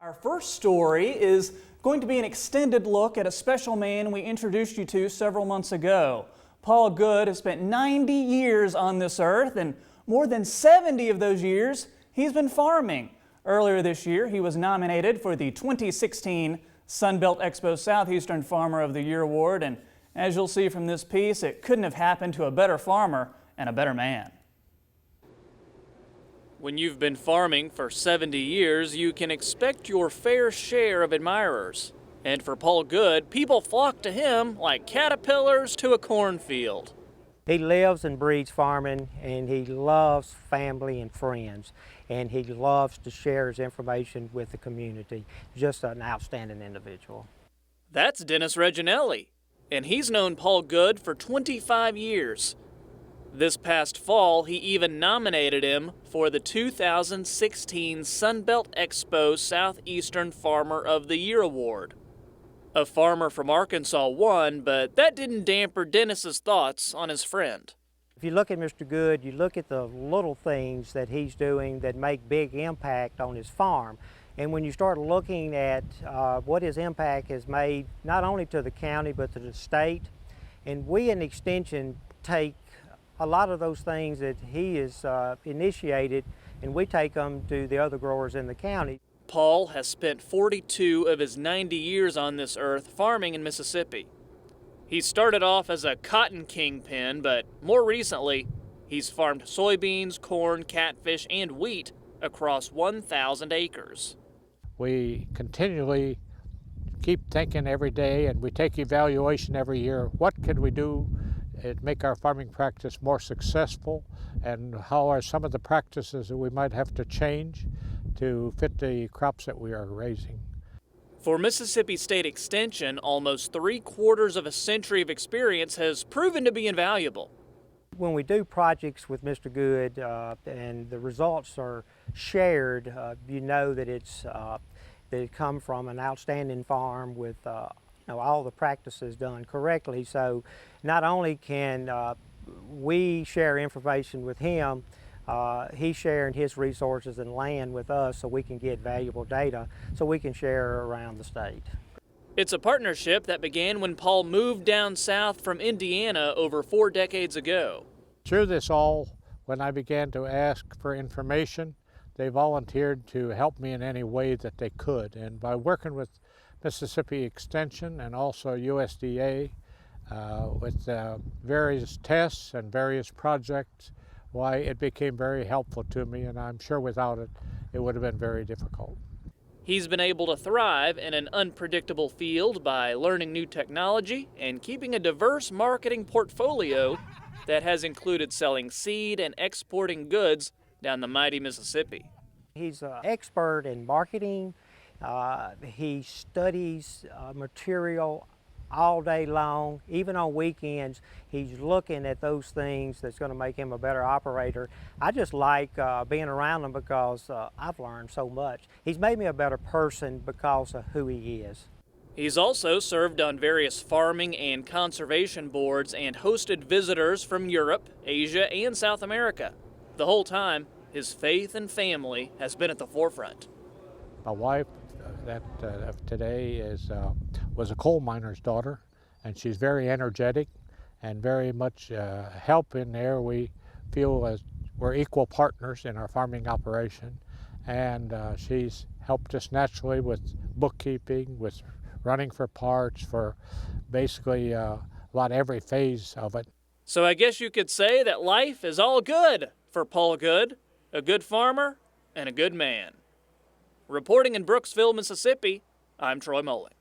Our first story is going to be an extended look at a special man we introduced you to several months ago. Paul Good has spent 90 years on this earth, and more than 70 of those years he's been farming. Earlier this year, he was nominated for the 2016 Sunbelt Expo Southeastern Farmer of the Year Award, and as you'll see from this piece, it couldn't have happened to a better farmer and a better man. When you've been farming for 70 years, you can expect your fair share of admirers. And for Paul Good, people flock to him like caterpillars to a cornfield. He lives and breathes farming, and he loves family and friends, and he loves to share his information with the community. Just an outstanding individual. That's Dennis Reginelli, and he's known Paul Good for 25 years. This past fall, he even nominated him for the 2016 Sunbelt Expo Southeastern Farmer of the Year Award. A farmer from Arkansas won, but that didn't damper Dennis's thoughts on his friend. If you look at Mr. Good, you look at the little things that he's doing that make big impact on his farm. And when you start looking at what his impact has made, not only to the county, but to the state, and we in Extension take a lot of those things that he has initiated, and we take them to the other growers in the county. Paul has spent 42 of his 90 years on this earth farming in Mississippi. He started off as a cotton kingpin, but more recently, he's farmed soybeans, corn, catfish, and wheat across 1,000 acres. We continually keep thinking every day, and we take evaluation every year. What can we do to make our farming practice more successful, and how are some of the practices that we might have to change to fit the crops that we are raising. For Mississippi State Extension, almost 3/4 of a century of experience has proven to be invaluable. When we do projects with Mr. Good and the results are shared, you know that they come from an outstanding farm with all the practices done correctly. So not only can we share information with him, he's sharing his resources and land with us so we can get valuable data so we can share around the state. It's a partnership that began when Paul moved down south from Indiana over 4 decades ago. Through this all, when I began to ask for information, they volunteered to help me in any way that they could. And by working with Mississippi Extension and also USDA with various tests and various projects, why it became very helpful to me, and I'm sure without it, it would have been very difficult. He's been able to thrive in an unpredictable field by learning new technology and keeping a diverse marketing portfolio that has included selling seed and exporting goods down the mighty Mississippi. He's an expert in marketing. He studies material all day long. Even on weekends, he's looking at those things that's going to make him a better operator. I just like being around him because I've learned so much. He's made me a better person because of who he is. He's also served on various farming and conservation boards and hosted visitors from Europe, Asia, and South America. The whole time, his faith and family has been at the forefront. My wife today was a coal miner's daughter, and she's very energetic and very much help in there. We feel as we're equal partners in our farming operation, and she's helped us naturally with bookkeeping, with running for parts, for basically about every phase of it. So I guess you could say that life is all good for Paul Good, a good farmer and a good man. Reporting in Brooksville, Mississippi, I'm Troy Mullen.